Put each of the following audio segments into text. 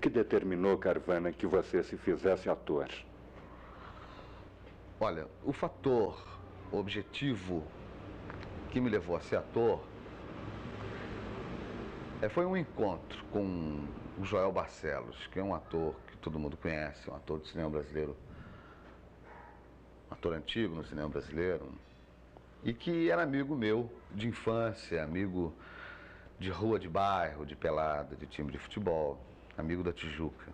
que determinou, Carvana, que você se fizesse ator? Olha, o fator objetivo que me levou a ser ator foi um encontro com o Joel Barcelos, que é um ator que todo mundo conhece, um ator do cinema brasileiro, um ator antigo no cinema brasileiro, e que era amigo meu de infância, amigo de rua, de bairro, de pelada, de time de futebol, amigo da Tijuca.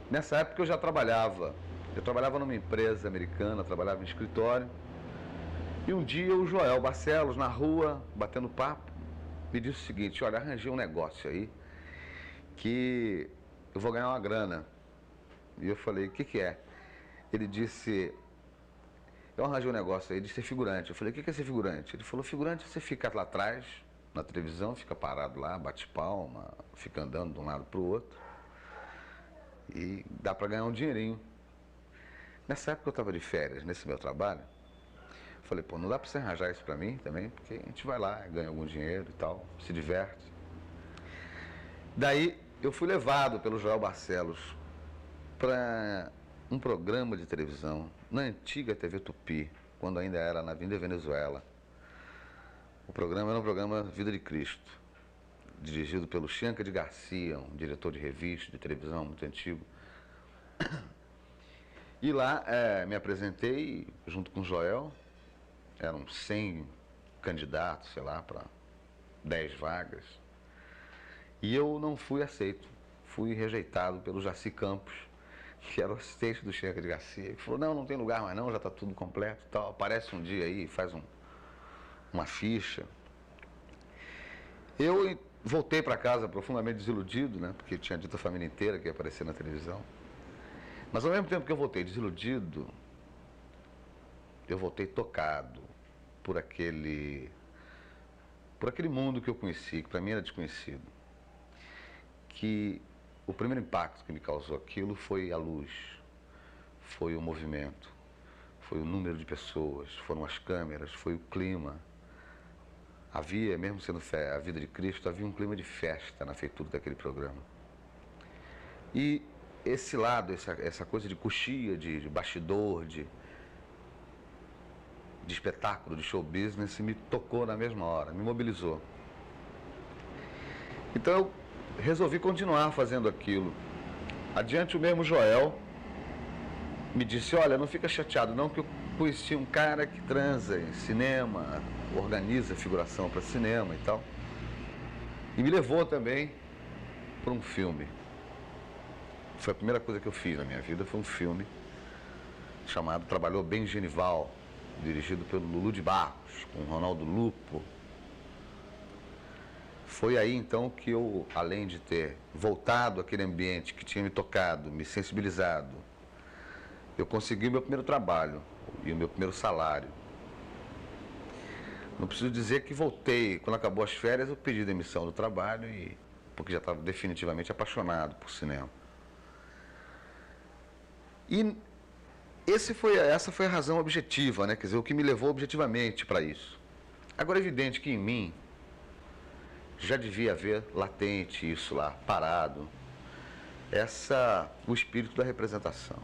Nessa época eu trabalhava numa empresa americana, trabalhava em escritório, e um dia o Joel Barcelos, na rua, batendo papo, me disse o seguinte: olha, arranjei um negócio aí que eu vou ganhar uma grana. E eu falei: o que é? Ele disse: eu arranjei um negócio aí de ser figurante. Eu falei: o que é ser figurante? Ele falou: figurante, você fica lá atrás, na televisão, fica parado lá, bate palma, fica andando de um lado para o outro, e dá para ganhar um dinheirinho. Nessa época eu estava de férias, nesse meu trabalho. Falei: pô, não dá para você arranjar isso para mim também? Porque a gente vai lá, ganha algum dinheiro e tal, se diverte. Daí eu fui levado pelo Joel Barcelos para um programa de televisão na antiga TV Tupi, quando ainda era na Avenida Venezuela. O programa era um programa Vida de Cristo, dirigido pelo Chianca de Garcia, um diretor de revista, de televisão muito antigo. E lá me apresentei junto com o Joel. Eram 100 candidatos, sei lá, para 10 vagas. E eu não fui aceito. Fui rejeitado pelo Jaci Campos, que era o assistente do Chianca de Garcia. Ele falou: não tem lugar mais não, já está tudo completo e tal. Aparece um dia aí, faz uma ficha. Eu voltei para casa profundamente desiludido, né? Porque tinha dito a família inteira que ia aparecer na televisão. Mas ao mesmo tempo que eu voltei desiludido, eu voltei tocado por aquele mundo que eu conheci, que para mim era desconhecido. Que o primeiro impacto que me causou aquilo foi a luz, foi o movimento, foi o número de pessoas, foram as câmeras, foi o clima. Havia, mesmo sendo a Vida de Cristo, havia um clima de festa na feitura daquele programa. E esse lado, essa coisa de coxia, de bastidor, de espetáculo, de show business, me tocou na mesma hora, me mobilizou. Então eu resolvi continuar fazendo aquilo. Adiante, o mesmo Joel me disse: olha, não fica chateado não, que eu conheci um cara que transa em cinema, organiza figuração para cinema e tal. E me levou também para um filme. Foi a primeira coisa que eu fiz na minha vida, foi um filme chamado Trabalhou Bem Genival, dirigido pelo Lulu de Barros, com Ronaldo Lupo. Foi aí então que eu, além de ter voltado àquele ambiente que tinha me tocado, me sensibilizado, eu consegui o meu primeiro trabalho e o meu primeiro salário. Não preciso dizer que voltei, quando acabou as férias eu pedi demissão do trabalho, porque já estava definitivamente apaixonado por cinema. E essa foi a razão objetiva, né? Quer dizer, o que me levou objetivamente para isso. Agora é evidente que em mim já devia haver latente isso lá, parado, o espírito da representação,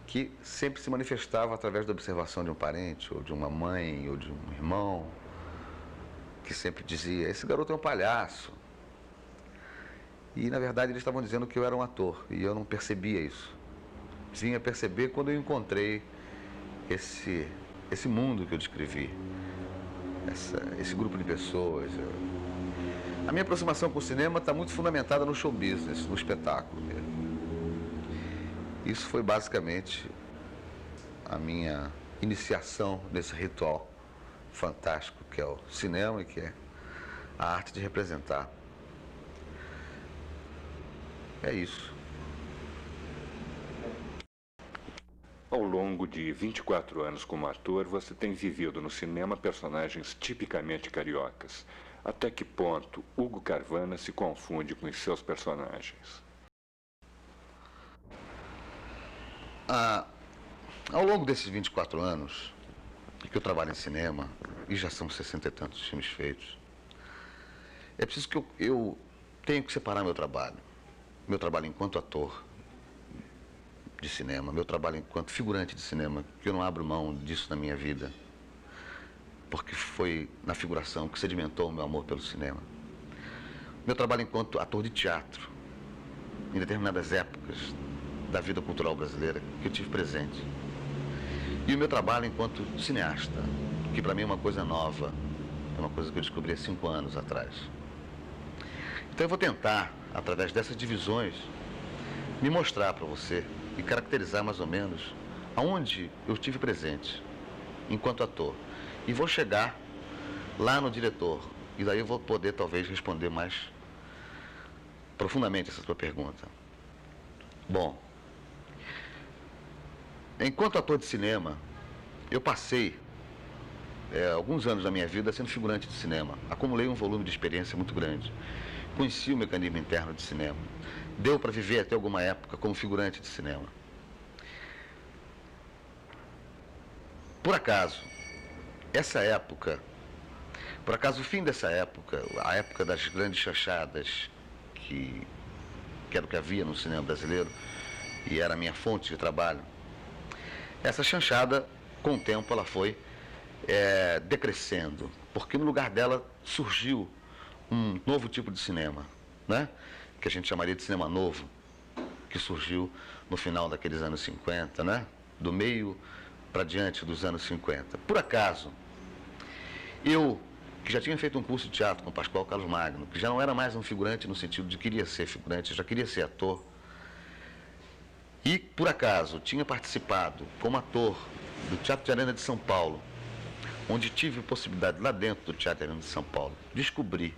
que sempre se manifestava através da observação de um parente, ou de uma mãe, ou de um irmão, que sempre dizia: esse garoto é um palhaço. E na verdade eles estavam dizendo que eu era um ator, e eu não percebia isso. Vim a perceber quando eu encontrei esse mundo que eu descrevi, esse grupo de pessoas. A minha aproximação com o cinema está muito fundamentada no show business, no espetáculo mesmo. Isso foi basicamente a minha iniciação nesse ritual fantástico que é o cinema e que é a arte de representar. É isso. Ao longo de 24 anos como ator, você tem vivido no cinema personagens tipicamente cariocas. Até que ponto Hugo Carvana se confunde com os seus personagens? Ao longo desses 24 anos que eu trabalho em cinema, e já são 60 e tantos filmes feitos, É preciso que eu tenho que separar meu trabalho enquanto ator de cinema, meu trabalho enquanto figurante de cinema, que eu não abro mão disso na minha vida, porque foi na figuração que sedimentou o meu amor pelo cinema. Meu trabalho enquanto ator de teatro, em determinadas épocas da vida cultural brasileira que eu tive presente. E o meu trabalho enquanto cineasta, que para mim é uma coisa nova, é uma coisa que eu descobri há 5 anos atrás. Então eu vou tentar, através dessas divisões, me mostrar para você e caracterizar mais ou menos aonde eu estive presente enquanto ator. E vou chegar lá no diretor, e daí eu vou poder talvez responder mais profundamente essa sua pergunta. Bom, enquanto ator de cinema, eu passei alguns anos da minha vida sendo figurante de cinema. Acumulei um volume de experiência muito grande. Conheci o mecanismo interno de cinema. Deu para viver até alguma época como figurante de cinema. Por acaso, o fim dessa época, a época das grandes chanchadas, que era o que havia no cinema brasileiro, e era a minha fonte de trabalho, essa chanchada, com o tempo, ela foi decrescendo, porque no lugar dela surgiu um novo tipo de cinema, né? Que a gente chamaria de cinema novo, que surgiu no final daqueles anos 50, né? Do meio para diante dos anos 50. Por acaso, eu, que já tinha feito um curso de teatro com Pascoal Carlos Magno, que já não era mais um figurante no sentido de queria ser figurante, já queria ser ator, e por acaso tinha participado como ator do Teatro de Arena de São Paulo, onde tive a possibilidade, lá dentro do Teatro de Arena de São Paulo, descobrir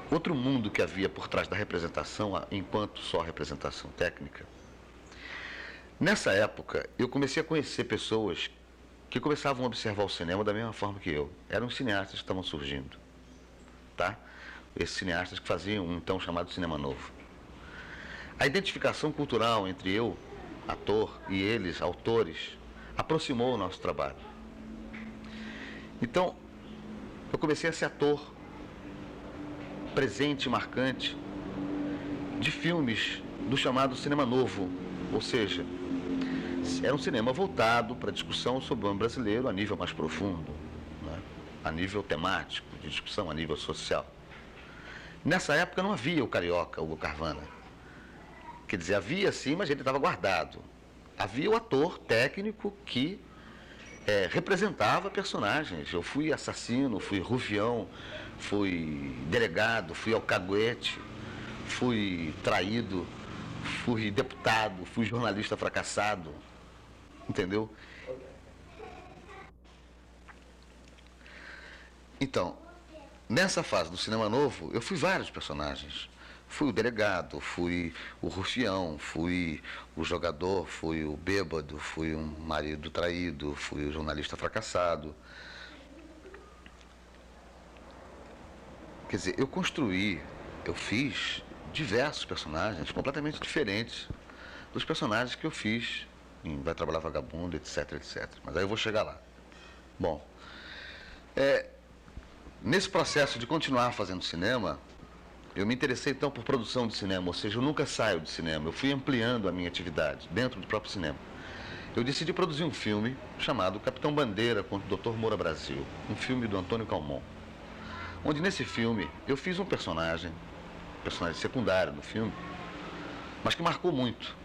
outro mundo que havia por trás da representação, enquanto só representação técnica. Nessa época, eu comecei a conhecer pessoas que começavam a observar o cinema da mesma forma que eu. Eram os cineastas que estavam surgindo, tá? Esses cineastas que faziam um então chamado cinema novo. A identificação cultural entre eu, ator, e eles, autores, aproximou o nosso trabalho. Então, eu comecei a ser ator presente e marcante de filmes do chamado cinema novo, ou seja, era um cinema voltado para a discussão sobre o homem brasileiro a nível mais profundo, né? A nível temático, de discussão a nível social. Nessa época não havia o carioca, Hugo Carvana. Quer dizer, havia sim, mas ele estava guardado. Havia o ator técnico que representava personagens. Eu fui assassino, fui rufião, fui delegado, fui alcaguete, fui traído, fui deputado, fui jornalista fracassado. Entendeu? Então, nessa fase do cinema novo, eu fui vários personagens. Fui o delegado, fui o rufião, fui o jogador, fui o bêbado, fui um marido traído, fui o jornalista fracassado. Quer dizer, eu fiz diversos personagens completamente diferentes dos personagens que eu fiz em Vai Trabalhar Vagabundo, etc, etc. Mas aí eu vou chegar lá. Bom, nesse processo de continuar fazendo cinema, eu me interessei então por produção de cinema, ou seja, eu nunca saio de cinema, eu fui ampliando a minha atividade dentro do próprio cinema. Eu decidi produzir um filme chamado Capitão Bandeira contra o Dr. Moura Brasil, um filme do Antônio Calmon, onde nesse filme eu fiz um personagem secundário no filme, mas que marcou muito,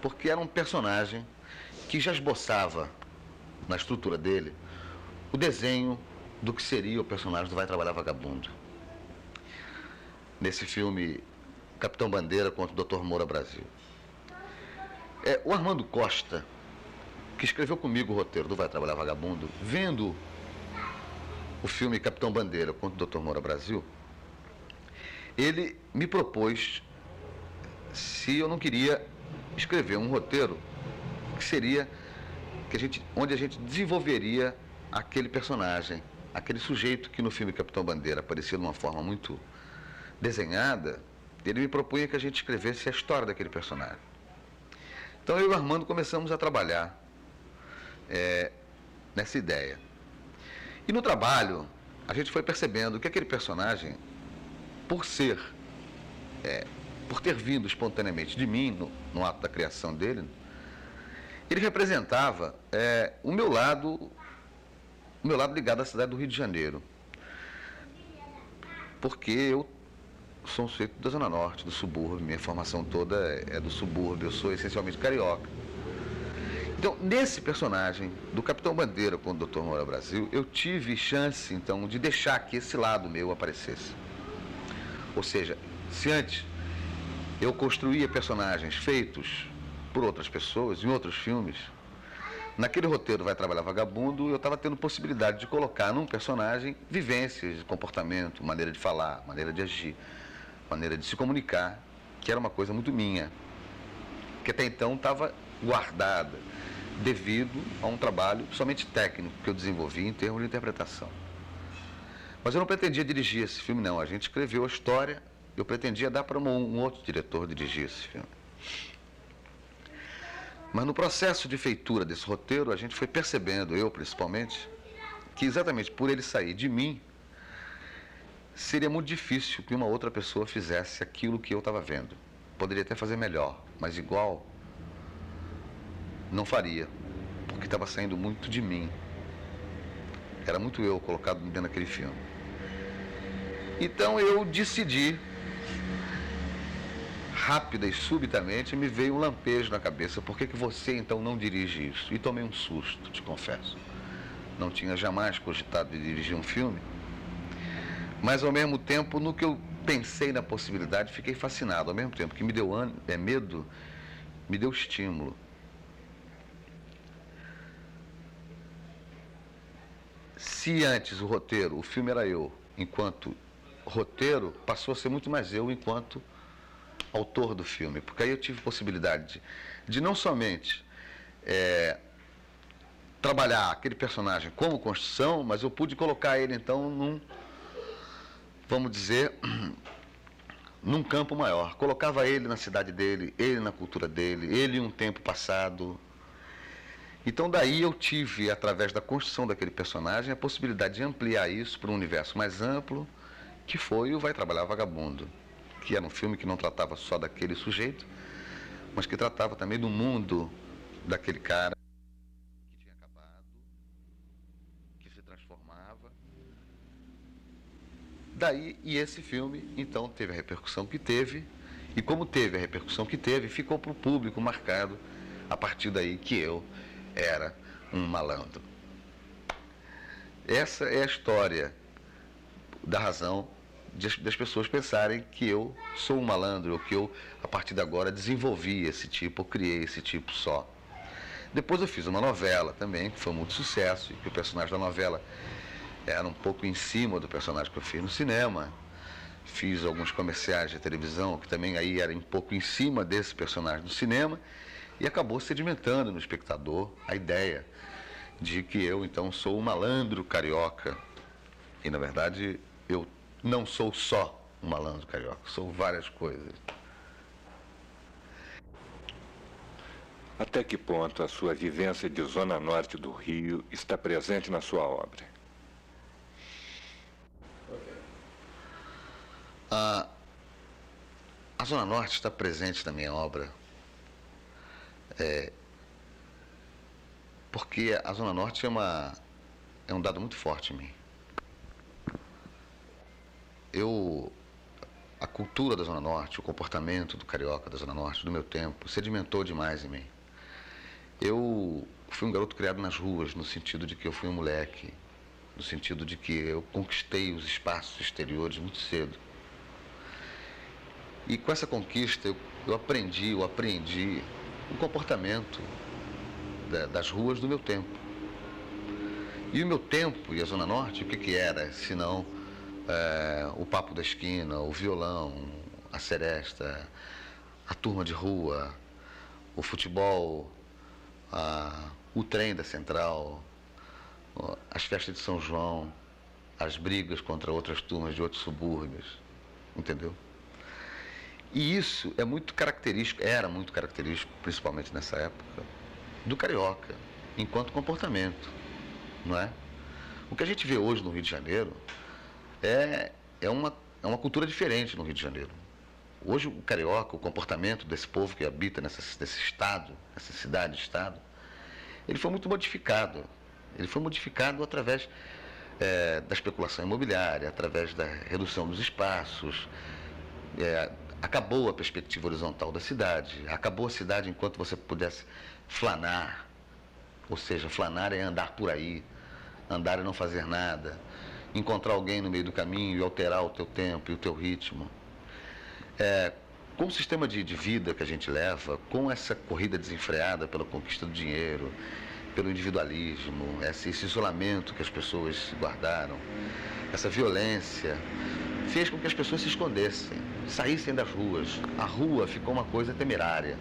porque era um personagem que já esboçava na estrutura dele o desenho do que seria o personagem do Vai Trabalhar Vagabundo. Nesse filme, Capitão Bandeira contra o Dr. Moura Brasil. O Armando Costa, que escreveu comigo o roteiro do Vai Trabalhar Vagabundo, vendo o filme Capitão Bandeira contra o Dr. Moura Brasil, ele me propôs se eu não queria escrever um roteiro que seria onde a gente desenvolveria aquele personagem, aquele sujeito que no filme Capitão Bandeira aparecia de uma forma muito desenhada. Ele me propunha que a gente escrevesse a história daquele personagem. Então eu e o Armando começamos a trabalhar nessa ideia. E no trabalho, a gente foi percebendo que aquele personagem, por ter vindo espontaneamente de mim, no ato da criação dele, ele representava o meu lado ligado à cidade do Rio de Janeiro. Porque eu sou um sujeito da Zona Norte, do subúrbio, minha formação toda é do subúrbio, eu sou essencialmente carioca. Então, nesse personagem do Capitão Bandeira com o Dr. Moura Brasil, eu tive chance, então, de deixar que esse lado meu aparecesse. Ou seja, se antes eu construía personagens feitos por outras pessoas, em outros filmes, naquele roteiro Vai Trabalhar Vagabundo, eu estava tendo possibilidade de colocar num personagem vivências, comportamento, maneira de falar, maneira de agir, maneira de se comunicar, que era uma coisa muito minha, que até então estava guardada, devido a um trabalho somente técnico que eu desenvolvi em termos de interpretação. Mas eu não pretendia dirigir esse filme, não. A gente escreveu a história, eu pretendia dar para um outro diretor dirigir esse filme. Mas no processo de feitura desse roteiro, a gente foi percebendo, eu principalmente, que exatamente por ele sair de mim, seria muito difícil que uma outra pessoa fizesse aquilo que eu estava vendo. Poderia até fazer melhor, mas igual não faria, porque estava saindo muito de mim. Era muito eu colocado dentro daquele filme. Então eu decidi, rápida e subitamente, me veio um lampejo na cabeça. Por que você então não dirige isso? E tomei um susto, te confesso. Não tinha jamais cogitado de dirigir um filme, mas ao mesmo tempo, no que eu pensei na possibilidade, fiquei fascinado. Ao mesmo tempo que me deu medo, me deu estímulo. Se antes o filme era eu, enquanto roteiro, passou a ser muito mais eu enquanto autor do filme. Porque aí eu tive possibilidade de não somente trabalhar aquele personagem como construção, mas eu pude colocar ele então vamos dizer, num campo maior. Colocava ele na cidade dele, ele na cultura dele, ele em um tempo passado. Então daí eu tive, através da construção daquele personagem, a possibilidade de ampliar isso para um universo mais amplo, que foi o Vai Trabalhar Vagabundo, que era um filme que não tratava só daquele sujeito, mas que tratava também do mundo daquele cara que tinha acabado, que se transformava. Daí, e esse filme, então, teve a repercussão que teve, e como teve a repercussão que teve, ficou para o público marcado, a partir daí, que eu era um malandro. Essa é a história da razão das pessoas pensarem que eu sou um malandro, ou que eu, a partir de agora, desenvolvi esse tipo, ou criei esse tipo só. Depois eu fiz uma novela também, que foi muito sucesso, e que o personagem da novela era um pouco em cima do personagem que eu fiz no cinema. Fiz alguns comerciais de televisão, que também aí era um pouco em cima desse personagem do cinema, e acabou sedimentando no espectador a ideia de que eu, então, sou um malandro carioca. E, na verdade, eu não sou só um malandro carioca, sou várias coisas. Até que ponto a sua vivência de Zona Norte do Rio está presente na sua obra? A Zona Norte está presente na minha obra porque a Zona Norte é um dado muito forte em mim. A cultura da Zona Norte, o comportamento do carioca da Zona Norte, do meu tempo, sedimentou demais em mim. Eu fui um garoto criado nas ruas, no sentido de que eu fui um moleque, no sentido de que eu conquistei os espaços exteriores muito cedo. E com essa conquista eu apreendi o comportamento das ruas do meu tempo. E o meu tempo e a Zona Norte, o que era, senão o papo da esquina, o violão, a seresta, a turma de rua, o futebol, o trem da Central, as festas de São João, as brigas contra outras turmas de outros subúrbios, entendeu? E isso é muito característico, era muito característico, principalmente nessa época, do carioca, enquanto comportamento, não é? O que a gente vê hoje no Rio de Janeiro é uma cultura diferente no Rio de Janeiro. Hoje o carioca, o comportamento desse povo que habita nesse estado, nessa cidade-estado, ele foi muito modificado. Ele foi modificado através da especulação imobiliária, através da redução dos espaços. Acabou a perspectiva horizontal da cidade, acabou a cidade enquanto você pudesse flanar, ou seja, flanar é andar por aí, andar e não fazer nada, encontrar alguém no meio do caminho e alterar o teu tempo e o teu ritmo. Com o sistema de vida que a gente leva, com essa corrida desenfreada pela conquista do dinheiro, pelo individualismo, esse isolamento que as pessoas guardaram, essa violência, fez com que as pessoas se escondessem, saíssem das ruas. A rua ficou uma coisa temerária.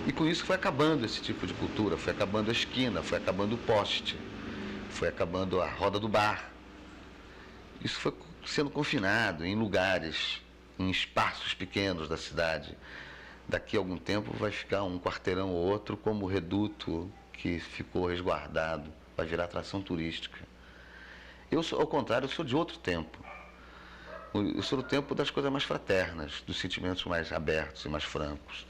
E com isso foi acabando esse tipo de cultura, foi acabando a esquina, foi acabando o poste, foi acabando a roda do bar. Isso foi sendo confinado em lugares, em espaços pequenos da cidade. Daqui a algum tempo vai ficar um quarteirão ou outro como reduto que ficou resguardado, vai virar atração turística. Eu, ao contrário, eu sou de outro tempo. Eu sou do tempo das coisas mais fraternas, dos sentimentos mais abertos e mais francos,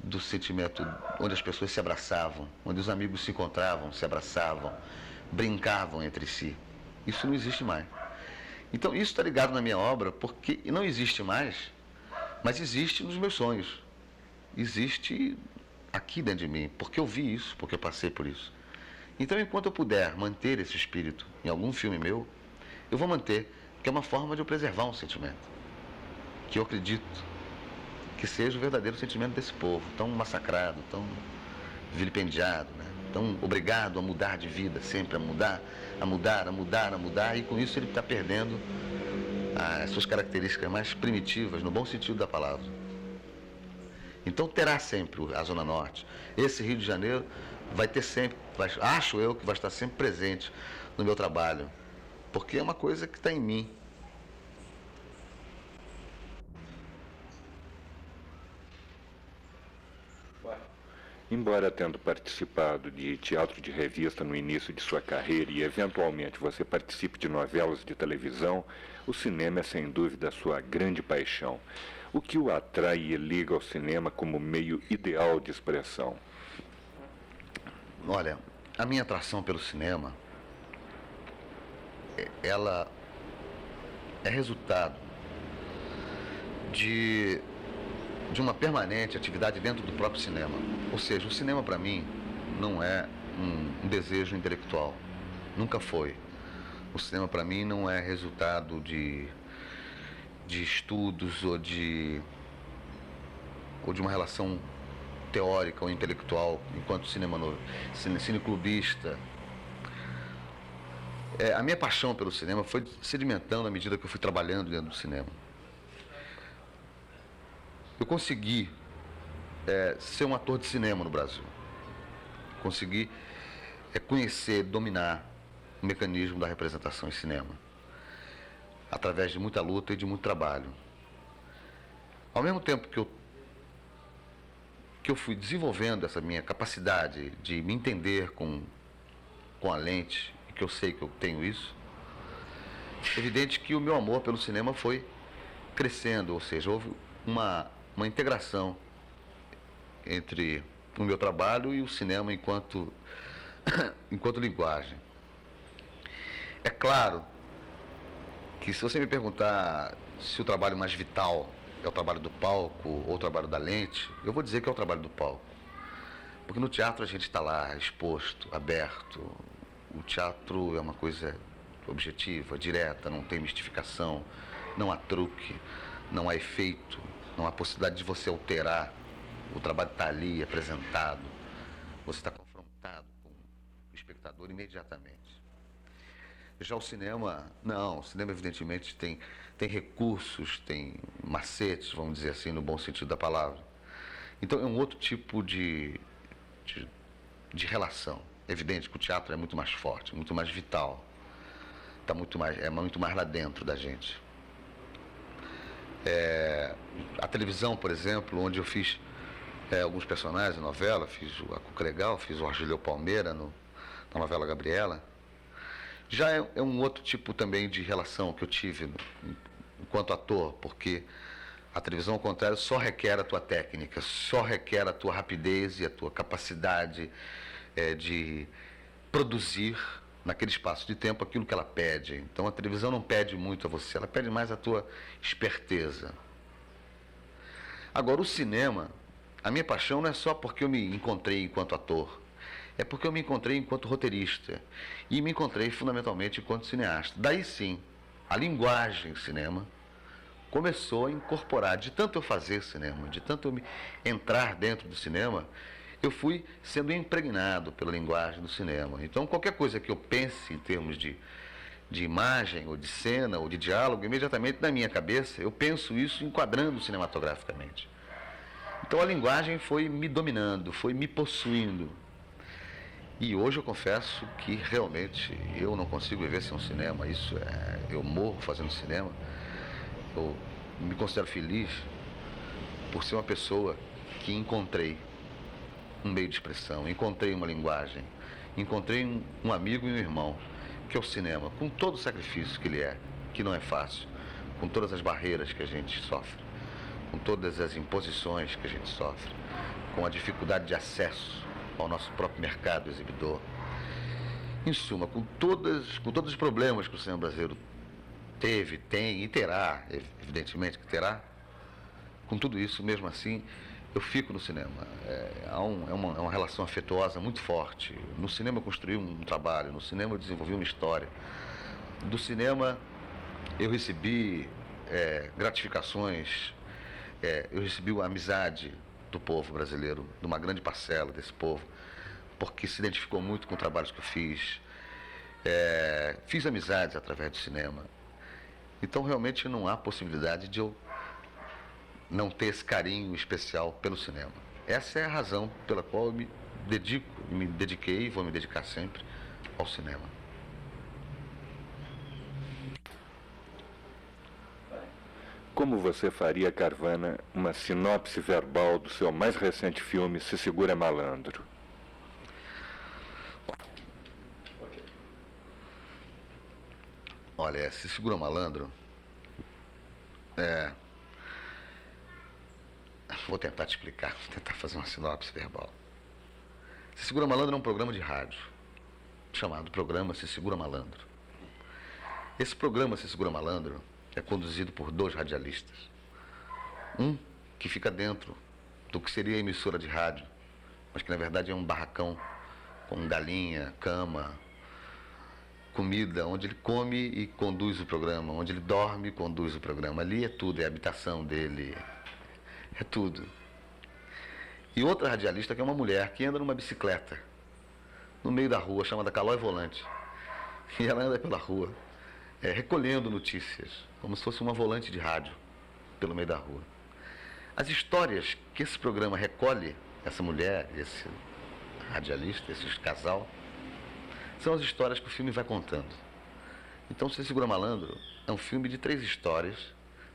do sentimento onde as pessoas se abraçavam, onde os amigos se encontravam, se abraçavam, brincavam entre si. Isso não existe mais. Então, isso está ligado na minha obra, porque não existe mais, mas existe nos meus sonhos. Existe aqui dentro de mim, porque eu vi isso, porque eu passei por isso. Então, enquanto eu puder manter esse espírito em algum filme meu, eu vou manter, que é uma forma de eu preservar um sentimento, que eu acredito que seja o verdadeiro sentimento desse povo, tão massacrado, tão vilipendiado, né? Tão obrigado a mudar de vida, sempre a mudar, e com isso ele está perdendo as suas características mais primitivas, no bom sentido da palavra. Então terá sempre a Zona Norte. Esse Rio de Janeiro vai ter sempre, acho eu que vai estar sempre presente no meu trabalho, porque é uma coisa que está em mim. Embora tendo participado de teatro de revista no início de sua carreira e eventualmente você participe de novelas de televisão, o cinema é sem dúvida a sua grande paixão. O que o atrai e liga ao cinema como meio ideal de expressão? Olha, a minha atração pelo cinema, ela é resultado de uma permanente atividade dentro do próprio cinema. Ou seja, o cinema para mim não é um desejo intelectual, nunca foi. O cinema para mim não é resultado de estudos ou de uma relação teórica ou intelectual enquanto cineclubista. A minha paixão pelo cinema foi sedimentando à medida que eu fui trabalhando dentro do cinema. Eu consegui ser um ator de cinema no Brasil. Consegui conhecer, dominar o mecanismo da representação em cinema, através de muita luta e de muito trabalho. Ao mesmo tempo que eu fui desenvolvendo essa minha capacidade de me entender com a lente, e que eu sei que eu tenho isso, é evidente que o meu amor pelo cinema foi crescendo, ou seja, houve uma integração entre o meu trabalho e o cinema enquanto linguagem. É claro que se você me perguntar se o trabalho mais vital é o trabalho do palco ou o trabalho da lente, eu vou dizer que é o trabalho do palco. Porque no teatro a gente está lá, exposto, aberto. O teatro é uma coisa objetiva, direta, não tem mistificação, não há truque, não há efeito, não há possibilidade de você alterar. O trabalho está ali, apresentado. Você está confrontado com o espectador imediatamente. Já o cinema, não. O cinema, evidentemente, tem recursos, tem macetes, vamos dizer assim, no bom sentido da palavra. Então, é um outro tipo de relação. É evidente que o teatro é muito mais forte, muito mais vital. É muito mais lá dentro da gente. A televisão, por exemplo, onde eu fiz alguns personagens de novela, fiz a Cuca Legal, fiz o Argileu Palmeira na novela Gabriela. Já é um outro tipo também de relação que eu tive enquanto ator, porque a televisão, ao contrário, só requer a tua técnica, só requer a tua rapidez e a tua capacidade de produzir naquele espaço de tempo aquilo que ela pede. Então a televisão não pede muito a você, ela pede mais a tua esperteza. Agora, o cinema, a minha paixão não é só porque eu me encontrei enquanto ator, é porque eu me encontrei enquanto roteirista e me encontrei fundamentalmente enquanto cineasta. Daí sim, a linguagem cinema começou a incorporar, de tanto eu fazer cinema, de tanto eu entrar dentro do cinema, eu fui sendo impregnado pela linguagem do cinema. Então, qualquer coisa que eu pense em termos de imagem, ou de cena, ou de diálogo, imediatamente na minha cabeça, eu penso isso enquadrando cinematograficamente. Então, a linguagem foi me dominando, foi me possuindo. E hoje eu confesso que realmente eu não consigo viver sem um cinema. Eu morro fazendo cinema. Eu me considero feliz por ser uma pessoa que encontrei um meio de expressão, encontrei uma linguagem, encontrei um amigo e um irmão, que é o cinema, com todo o sacrifício que ele é, que não é fácil, com todas as barreiras que a gente sofre, com todas as imposições que a gente sofre, com a dificuldade de acesso ao nosso próprio mercado exibidor. Em suma, com todos os problemas que o cinema brasileiro teve, tem e terá, evidentemente que terá, com tudo isso, mesmo assim, eu fico no cinema. É uma relação afetuosa muito forte. No cinema eu construí um trabalho, no cinema eu desenvolvi uma história. Do cinema eu recebi gratificações, eu recebi a amizade do povo brasileiro, de uma grande parcela desse povo, porque se identificou muito com os trabalhos que eu fiz. Fiz amizades através do cinema. Então realmente não há possibilidade de eu não ter esse carinho especial pelo cinema. Essa é a razão pela qual eu me dediquei e vou me dedicar sempre ao cinema. Como você faria, Carvana, uma sinopse verbal do seu mais recente filme, Se Segura Malandro? Olha, Se Segura Malandro vou tentar te explicar, vou tentar fazer uma sinopse verbal. Se Segura Malandro é um programa de rádio, chamado Programa Se Segura Malandro. Esse programa Se Segura Malandro é conduzido por 2 radialistas. Um que fica dentro do que seria a emissora de rádio, mas que na verdade é um barracão com galinha, cama, comida, onde ele come e conduz o programa, onde ele dorme e conduz o programa. Ali é tudo, é a habitação dele, é tudo. E outra radialista que é uma mulher que anda numa bicicleta no meio da rua, chamada Calói Volante. E ela anda pela rua recolhendo notícias, como se fosse uma volante de rádio pelo meio da rua. As histórias que esse programa recolhe, essa mulher, esse radialista, esse casal, são as histórias que o filme vai contando. Então, Se Segura Malandro é um filme de 3 histórias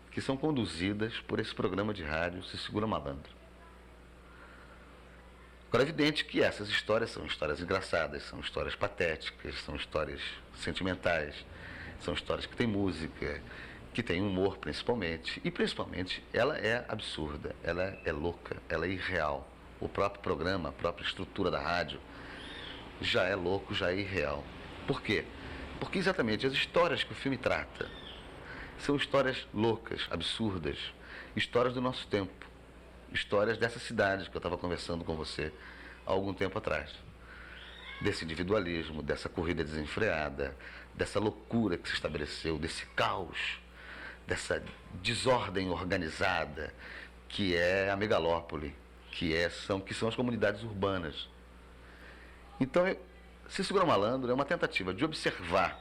que são conduzidas por esse programa de rádio Se Segura Malandro. Agora, é evidente que essas histórias são histórias engraçadas, são histórias patéticas, são histórias sentimentais, são histórias que têm música, que têm humor principalmente, e principalmente ela é absurda, ela é louca, ela é irreal. O próprio programa, a própria estrutura da rádio já é louco, já é irreal. Por quê? Porque exatamente as histórias que o filme trata são histórias loucas, absurdas, histórias do nosso tempo, histórias dessa cidade que eu estava conversando com você há algum tempo atrás. Desse individualismo, dessa corrida desenfreada, dessa loucura que se estabeleceu, desse caos, dessa desordem organizada que é a megalópole, que são as comunidades urbanas. Então, Se Segura Malandro é uma tentativa de observar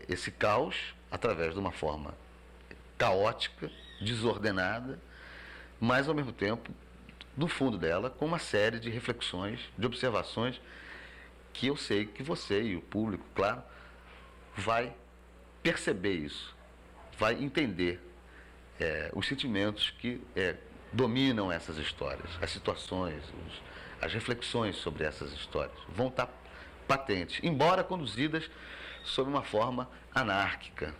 esse caos através de uma forma caótica, desordenada, mas ao mesmo tempo, no fundo dela, com uma série de reflexões, de observações que eu sei que você e o público, claro, vai perceber isso, vai entender os sentimentos que dominam essas histórias, as situações, as reflexões sobre essas histórias vão estar patente, embora conduzidas sob uma forma anárquica.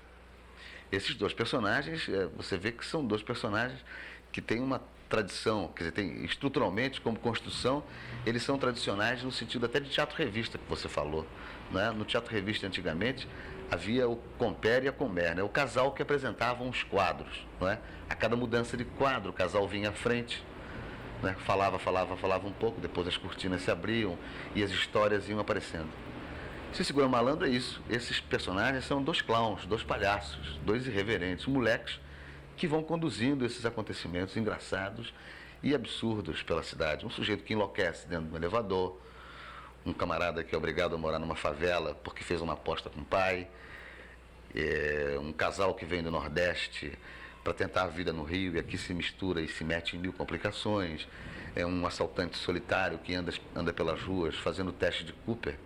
Esses dois personagens, você vê que são dois personagens que têm uma tradição, quer dizer, estruturalmente, como construção, eles são tradicionais no sentido até de teatro-revista que você falou. Né? No teatro-revista, antigamente, havia o compère e a combère, né? O casal que apresentavam os quadros. Não é? A cada mudança de quadro, o casal vinha à frente, né? Falava um pouco, depois as cortinas se abriam e as histórias iam aparecendo. Se Segura Malandro é isso. Esses personagens são dois clowns, dois palhaços, dois irreverentes, moleques que vão conduzindo esses acontecimentos engraçados e absurdos pela cidade. Um sujeito que enlouquece dentro de um elevador, um camarada que é obrigado a morar numa favela porque fez uma aposta com o pai, um casal que vem do Nordeste para tentar a vida no Rio e aqui se mistura e se mete em mil complicações, um assaltante solitário que anda pelas ruas fazendo teste de Cooper,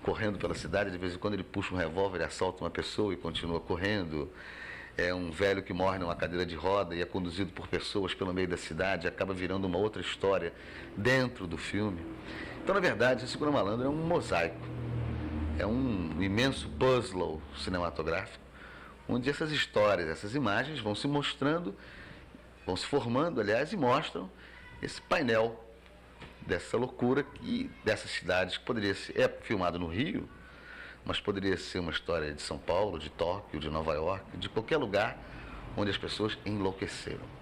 correndo pela cidade, de vez em quando ele puxa um revólver, assalta uma pessoa e continua correndo. É um velho que morre numa cadeira de roda e é conduzido por pessoas pelo meio da cidade, acaba virando uma outra história dentro do filme. Então, na verdade, Segura Malandro é um mosaico, é um imenso puzzle cinematográfico, onde essas histórias, essas imagens vão se mostrando, vão se formando, aliás, e mostram esse painel dessa loucura e dessas cidades que poderia ser, filmado no Rio, mas poderia ser uma história de São Paulo, de Tóquio, de Nova York, de qualquer lugar onde as pessoas enlouqueceram.